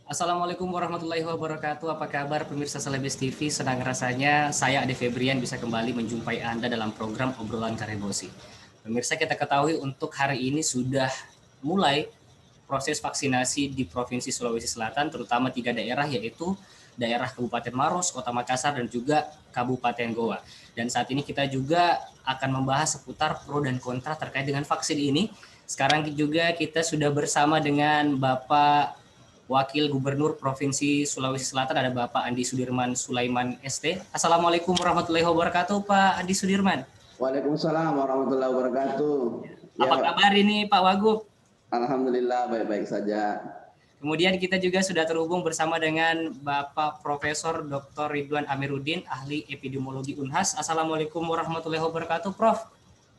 Assalamualaikum warahmatullahi wabarakatuh. Apa kabar pemirsa Selebes TV? Senang rasanya saya Ade Febrian bisa kembali menjumpai Anda dalam program obrolan Karebosi. Pemirsa, kita ketahui untuk hari ini sudah mulai proses vaksinasi di Provinsi Sulawesi Selatan, terutama 3 daerah, yaitu daerah Kabupaten Maros, Kota Makassar, dan juga Kabupaten Goa. Dan saat ini kita juga akan membahas seputar pro dan kontra terkait dengan vaksin ini. Sekarang juga kita sudah bersama dengan Bapak Wakil Gubernur Provinsi Sulawesi Selatan, ada Bapak Andi Sudirman Sulaiman ST. Assalamualaikum warahmatullahi wabarakatuh, Pak Andi Sudirman. Waalaikumsalam warahmatullahi wabarakatuh. Apa kabar ini, Pak Wagub? Alhamdulillah baik-baik saja. Kemudian kita juga sudah terhubung bersama dengan Bapak Profesor Dr. Ridwan Amiruddin, ahli epidemiologi Unhas. Assalamualaikum warahmatullahi wabarakatuh, Prof.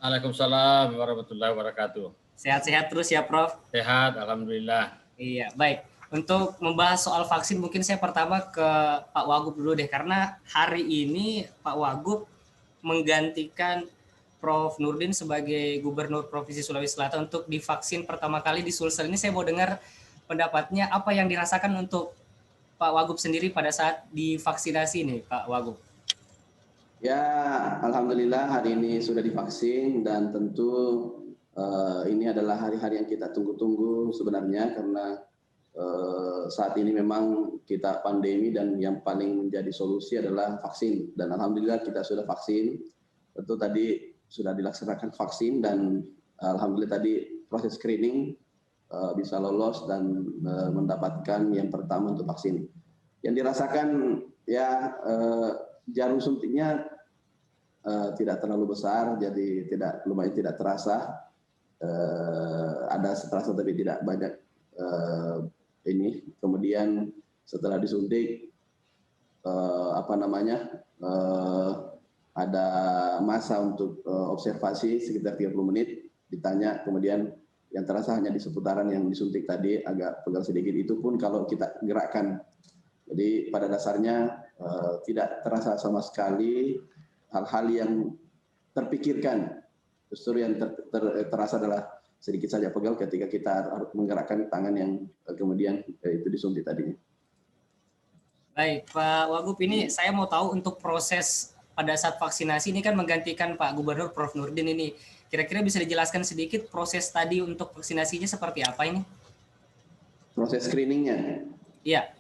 Waalaikumsalam warahmatullahi wabarakatuh. Sehat-sehat terus ya, Prof. Sehat, alhamdulillah. Iya, baik. Untuk membahas soal vaksin, mungkin saya pertama ke Pak Wagub dulu deh, karena hari ini Pak Wagub menggantikan Prof. Nurdin sebagai Gubernur Provinsi Sulawesi Selatan untuk divaksin pertama kali di Sulsel. Ini saya mau dengar pendapatnya, apa yang dirasakan untuk Pak Wagub sendiri pada saat divaksinasi nih, Pak Wagub. Ya, alhamdulillah hari ini sudah divaksin dan tentu ini adalah hari-hari yang kita tunggu-tunggu sebenarnya karena saat ini memang kita pandemi dan yang paling menjadi solusi adalah vaksin, dan alhamdulillah kita sudah vaksin. Tentu tadi sudah dilaksanakan vaksin dan alhamdulillah tadi proses screening bisa lolos dan mendapatkan yang pertama untuk vaksin. Yang dirasakan ya jarum suntiknya tidak terlalu besar, jadi lumayan tidak terasa. Ada terasa tapi tidak banyak ini. Kemudian setelah disuntik ada masa untuk observasi sekitar 30 menit, ditanya, kemudian yang terasa hanya di seputaran yang disuntik tadi agak pegal sedikit, itu pun kalau kita gerakkan. Jadi pada dasarnya tidak terasa sama sekali hal-hal yang terpikirkan. Justru yang terasa adalah sedikit saja pegal ketika kita harus menggerakkan tangan yang kemudian itu disuntik tadinya. Baik, Pak Wagub, ini saya mau tahu untuk proses pada saat vaksinasi ini kan menggantikan Pak Gubernur Prof. Nurdin ini. Kira-kira bisa dijelaskan sedikit proses tadi untuk vaksinasinya seperti apa ini? Proses screeningnya? Iya.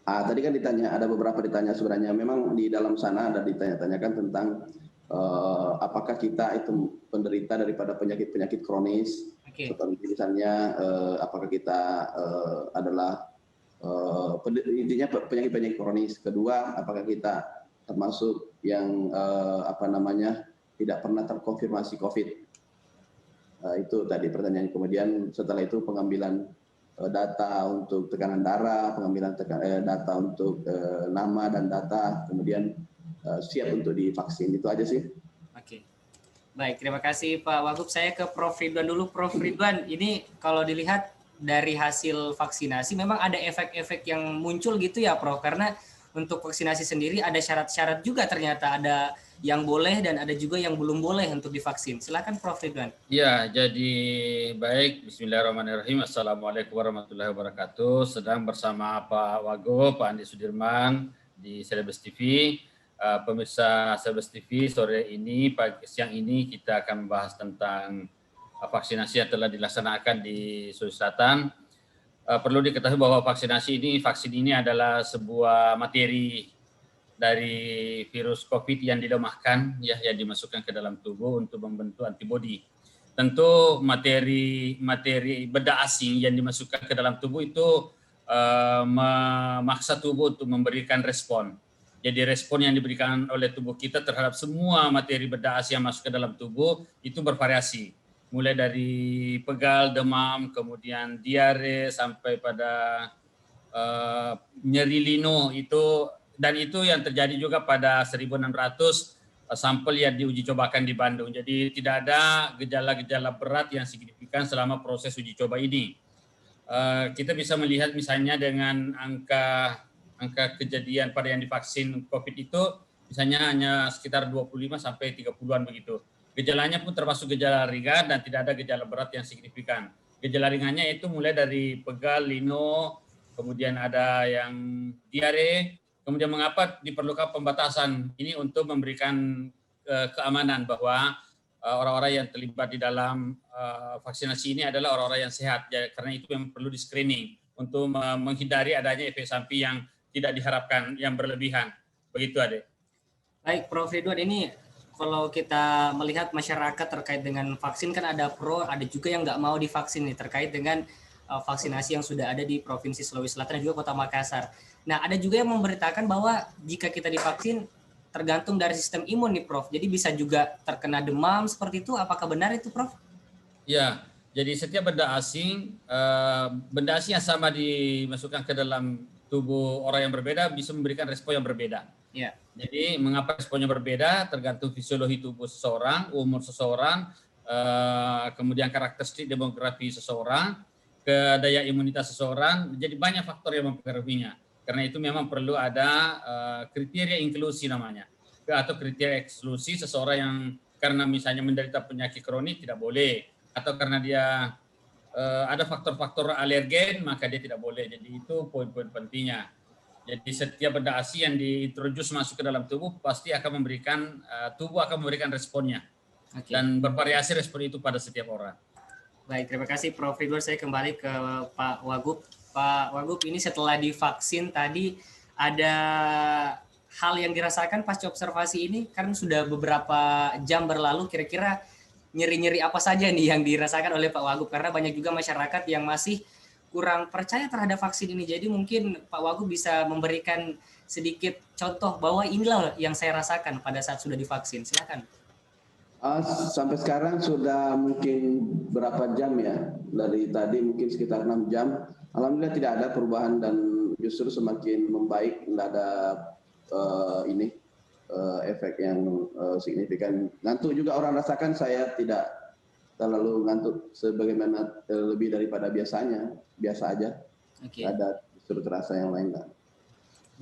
Tadi kan ditanya, ada beberapa ditanya sebenarnya. Memang di dalam sana ada ditanya-tanyakan tentang apakah kita itu penderita daripada penyakit-penyakit kronis, seperti misalnya apakah kita adalah intinya penyakit-penyakit kronis. Kedua, apakah kita termasuk yang tidak pernah terkonfirmasi COVID. Itu tadi pertanyaan. Kemudian setelah itu pengambilan data untuk tekanan darah, pengambilan data untuk nama dan data, kemudian siap untuk divaksin. Itu aja sih. Oke. Baik, terima kasih Pak Wagub. Saya ke Prof. Ridwan dulu. Prof. Ridwan, ini kalau dilihat dari hasil vaksinasi memang ada efek-efek yang muncul gitu ya, Prof. Karena untuk vaksinasi sendiri ada syarat-syarat juga, ternyata ada yang boleh dan ada juga yang belum boleh untuk divaksin. Silakan Prof. Ridwan. Ya, jadi baik. Bismillahirrahmanirrahim. Assalamualaikum warahmatullahi wabarakatuh. Sedang bersama Pak Wagub, Pak Andi Sudirman di Selebes TV. Pemirsa Selebes TV, sore ini, siang ini kita akan membahas tentang vaksinasi yang telah dilaksanakan di Sulawesi Selatan. Perlu diketahui bahwa vaksin ini adalah sebuah materi dari virus COVID yang dilemahkan, ya, yang dimasukkan ke dalam tubuh untuk membentuk antibodi. Tentu materi benda asing yang dimasukkan ke dalam tubuh itu memaksa tubuh untuk memberikan respon. Jadi respon yang diberikan oleh tubuh kita terhadap semua materi benda asing yang masuk ke dalam tubuh itu bervariasi. Mulai dari pegal, demam, kemudian diare, sampai pada nyeri lino itu, dan itu yang terjadi juga pada 1.600 sampel yang diuji cobakan di Bandung. Jadi tidak ada gejala-gejala berat yang signifikan selama proses uji coba ini. Kita bisa melihat misalnya dengan angka kejadian pada yang divaksin COVID itu misalnya hanya sekitar 25 sampai 30-an begitu. Gejalanya pun termasuk gejala ringan dan tidak ada gejala berat yang signifikan. Gejala ringannya itu mulai dari pegal, lino, kemudian ada yang diare, kemudian mengapa diperlukan pembatasan ini untuk memberikan keamanan bahwa orang-orang yang terlibat di dalam vaksinasi ini adalah orang-orang yang sehat, ya, karena itu yang perlu di screening untuk menghindari adanya efek samping yang tidak diharapkan, yang berlebihan. Begitu, Ade. Baik, Prof. Ridwan, ini kalau kita melihat masyarakat terkait dengan vaksin kan ada pro, ada juga yang nggak mau divaksin nih terkait dengan vaksinasi yang sudah ada di Provinsi Sulawesi Selatan dan juga Kota Makassar. Nah, ada juga yang memberitakan bahwa jika kita divaksin tergantung dari sistem imun nih, Prof. Jadi bisa juga terkena demam seperti itu. Apakah benar itu, Prof? Ya, jadi setiap benda asing yang sama dimasukkan ke dalam tubuh orang yang berbeda bisa memberikan respon yang berbeda. Ya. Jadi mengapa responnya berbeda tergantung fisiologi tubuh seseorang, umur seseorang, kemudian karakteristik demografi seseorang, ke daya imunitas seseorang. Jadi banyak faktor yang mempengaruhinya. Karena itu memang perlu ada kriteria inklusi namanya, atau kriteria eksklusi seseorang yang karena misalnya menderita penyakit kronik tidak boleh, atau karena dia ada faktor-faktor alergen maka dia tidak boleh. Jadi itu poin-poin pentingnya. Jadi setiap benda asing yang diintroduce masuk ke dalam tubuh pasti akan memberikan tubuh akan memberikan responnya. Okay. Dan bervariasi respon itu pada setiap orang. Baik, terima kasih Prof. Ridwan. Saya kembali ke Pak Wagub. Pak Wagub, ini setelah divaksin tadi ada hal yang dirasakan pasca observasi ini kan sudah beberapa jam berlalu, kira-kira nyeri-nyeri apa saja nih yang dirasakan oleh Pak Wagub, karena banyak juga masyarakat yang masih kurang percaya terhadap vaksin ini. Jadi mungkin Pak Wagub bisa memberikan sedikit contoh bahwa inilah yang saya rasakan pada saat sudah divaksin. Silakan. Sampai sekarang sudah mungkin berapa jam ya, dari tadi mungkin sekitar 6 jam. Alhamdulillah tidak ada perubahan dan justru semakin membaik, tidak ada efek yang signifikan. Ngantuk juga orang rasakan, saya tidak terlalu ngantuk sebagaimana lebih daripada biasanya, biasa aja. Okay. Ada justru terasa yang lain.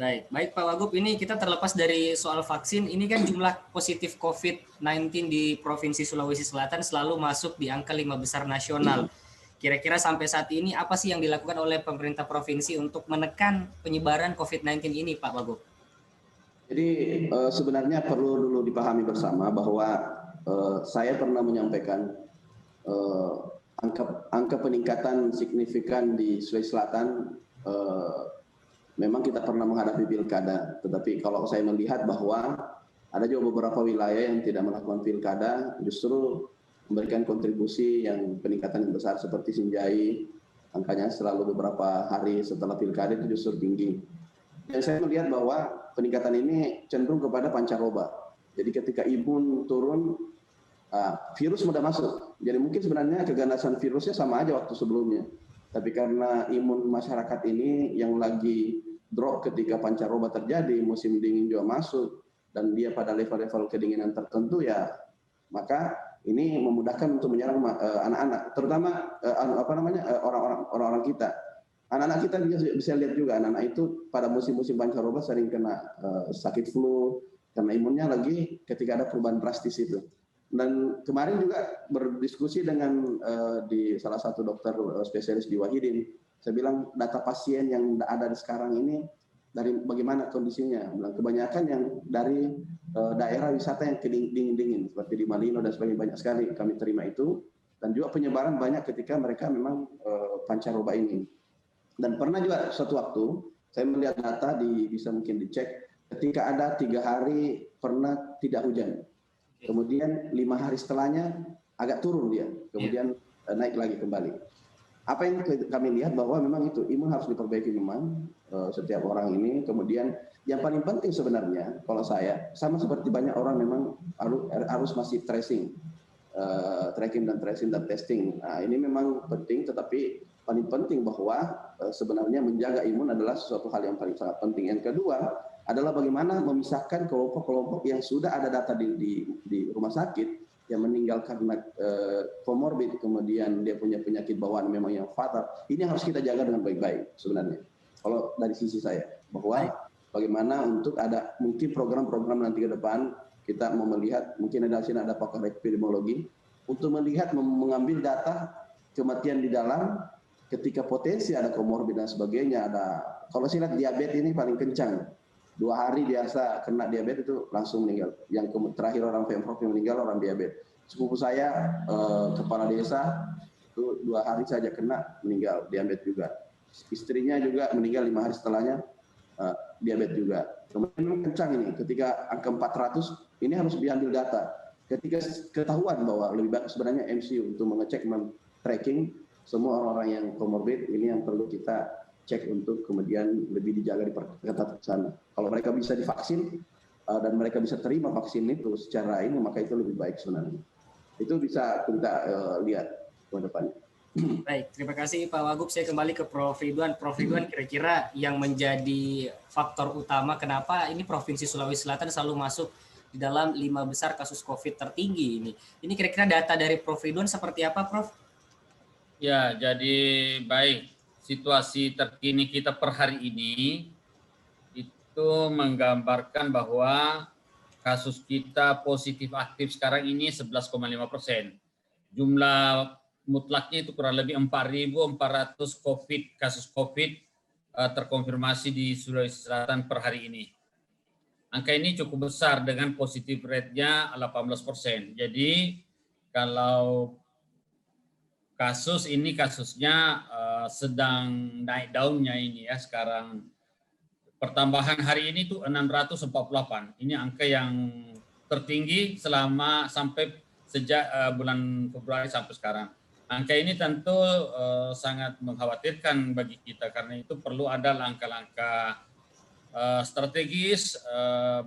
Baik Pak Wagub, ini kita terlepas dari soal vaksin, ini kan jumlah positif COVID-19 di Provinsi Sulawesi Selatan selalu masuk di angka 5 besar nasional. Kira-kira sampai saat ini apa sih yang dilakukan oleh pemerintah provinsi untuk menekan penyebaran COVID-19 ini, Pak Wagub? Jadi sebenarnya perlu dulu dipahami bersama bahwa saya pernah menyampaikan angka peningkatan signifikan di Sulawesi Selatan. Memang kita pernah menghadapi pilkada, tetapi kalau saya melihat bahwa ada juga beberapa wilayah yang tidak melakukan pilkada, justru memberikan kontribusi yang peningkatan yang besar, seperti Sinjai, angkanya selalu beberapa hari setelah pilkada itu justru tinggi. Dan saya melihat bahwa peningkatan ini cenderung kepada pancaroba. Jadi ketika imun turun, virus mudah masuk. Jadi mungkin sebenarnya keganasan virusnya sama aja waktu sebelumnya. Tapi karena imun masyarakat ini yang lagi drop ketika pancaroba terjadi, musim dingin juga masuk, dan dia pada level-level kedinginan tertentu, ya maka ini memudahkan untuk menyerang anak-anak, terutama orang-orang kita. Anak-anak kita bisa lihat juga, anak-anak itu pada musim-musim pancaroba sering kena sakit flu, karena imunnya lagi ketika ada perubahan drastis itu. Dan kemarin juga berdiskusi dengan di salah satu dokter spesialis di Wahidin, saya bilang data pasien yang ada sekarang ini dari bagaimana kondisinya. Kebanyakan yang dari daerah wisata yang dingin-dingin seperti di Malino dan sebagainya, banyak sekali kami terima itu, dan juga penyebaran banyak ketika mereka memang pancaroba ini. Dan pernah juga suatu waktu saya melihat data bisa mungkin dicek, ketika ada 3 hari pernah tidak hujan. Kemudian 5 hari setelahnya agak turun dia, kemudian naik lagi kembali. Apa yang kami lihat bahwa memang itu imun harus diperbaiki memang setiap orang ini. Kemudian yang paling penting sebenarnya, kalau saya sama seperti banyak orang memang harus masih tracking dan tracing dan testing. Nah, ini memang penting, tetapi paling penting bahwa sebenarnya menjaga imun adalah sesuatu hal yang paling sangat penting. Yang kedua adalah bagaimana memisahkan kelompok-kelompok yang sudah ada data di rumah sakit yang meninggal karena komorbid, kemudian dia punya penyakit bawaan memang yang fatal. Ini harus kita jaga dengan baik-baik sebenarnya. Kalau dari sisi saya, bahwa bagaimana untuk ada mungkin program-program nanti ke depan, kita mau melihat, mungkin ada sini ada pakar epidemiologi, untuk melihat, mengambil data kematian di dalam ketika potensi ada komorbid dan sebagainya, kalau saya lihat diabetes ini paling kencang. 2 hari biasa kena diabetes itu langsung meninggal. Yang terakhir orang Pemprov yang meninggal orang diabetes. Sepupu saya kepala desa itu 2 hari saja kena meninggal diabetes juga. Istrinya juga meninggal 5 hari setelahnya diabetes juga. Kemudian kencang ini ketika angka 400 ini harus diambil data. Ketika ketahuan bahwa lebih baik sebenarnya MCU untuk mengecek tracking semua orang-orang yang komorbid ini yang perlu kita cek untuk kemudian lebih dijaga diperketat ke sana. Kalau mereka bisa divaksin dan mereka bisa terima vaksin itu secara ini, maka itu lebih baik sebenarnya. Itu bisa kita lihat ke depannya. Baik, terima kasih Pak Wagub. Saya kembali ke Prof. Ridwan. Prof. Ridwan, kira-kira yang menjadi faktor utama kenapa ini Provinsi Sulawesi Selatan selalu masuk di dalam 5 besar kasus COVID tertinggi ini? Ini kira-kira data dari Prof. Ridwan seperti apa, Prof? Ya, jadi baik. Situasi terkini kita per hari ini itu menggambarkan bahwa kasus kita positif aktif sekarang ini 11,5%. Jumlah mutlaknya itu kurang lebih 4.400 kasus COVID terkonfirmasi di Sulawesi Selatan per hari ini. Angka ini cukup besar dengan positif rate-nya 18%. Jadi kalau kasusnya sedang naik daunnya ini ya sekarang. Pertambahan hari ini tuh 648. Ini angka yang tertinggi sampai sejak bulan Februari sampai sekarang. Angka ini tentu sangat mengkhawatirkan bagi kita karena itu perlu ada langkah-langkah strategis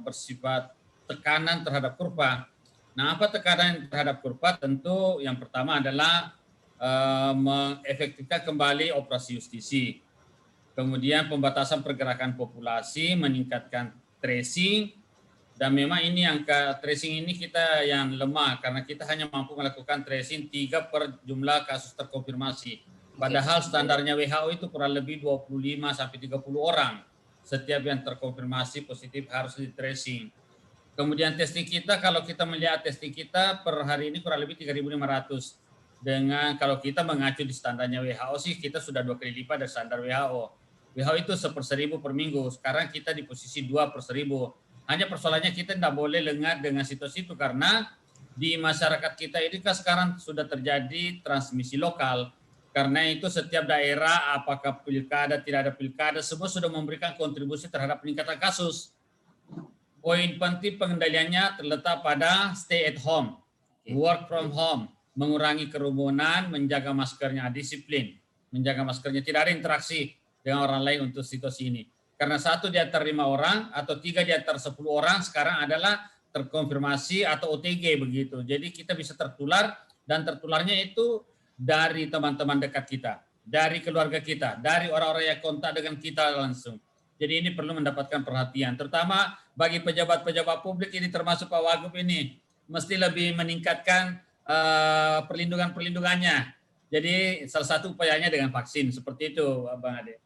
bersifat tekanan terhadap kurva. Nah, apa tekanan terhadap kurva? Tentu yang pertama adalah mengefektifkan kembali operasi justisi. Kemudian pembatasan pergerakan populasi, meningkatkan tracing, dan memang ini angka tracing ini kita yang lemah karena kita hanya mampu melakukan tracing 3 per jumlah kasus terkonfirmasi. Padahal standarnya WHO itu kurang lebih 25-30 orang setiap yang terkonfirmasi positif harus di tracing. Kemudian testing kita, kalau kita melihat testing kita per hari ini kurang lebih 3.500. Dengan kalau kita mengacu di standarnya WHO sih kita sudah 2 kali lipat dari standar WHO. WHO itu 1/1000 per minggu. Sekarang kita di posisi 2 per 1000. Hanya persoalannya kita tidak boleh lengah dengan situasi itu karena di masyarakat kita ini kan sekarang sudah terjadi transmisi lokal. Karena itu setiap daerah apakah pilkada tidak ada pilkada semua sudah memberikan kontribusi terhadap peningkatan kasus. Poin penting pengendaliannya terletak pada stay at home, work from home, mengurangi kerumunan, menjaga maskernya, disiplin, menjaga maskernya, tidak ada interaksi dengan orang lain untuk situasi ini. Karena 1 di antara 5 orang atau 3 di antara 10 orang sekarang adalah terkonfirmasi atau OTG begitu. Jadi kita bisa tertular dan tertularnya itu dari teman-teman dekat kita, dari keluarga kita, dari orang-orang yang kontak dengan kita langsung. Jadi ini perlu mendapatkan perhatian, terutama bagi pejabat-pejabat publik ini termasuk Pak Wagub ini, mesti lebih meningkatkan perlindungannya. Jadi salah satu upayanya dengan vaksin seperti itu, Bang Ade.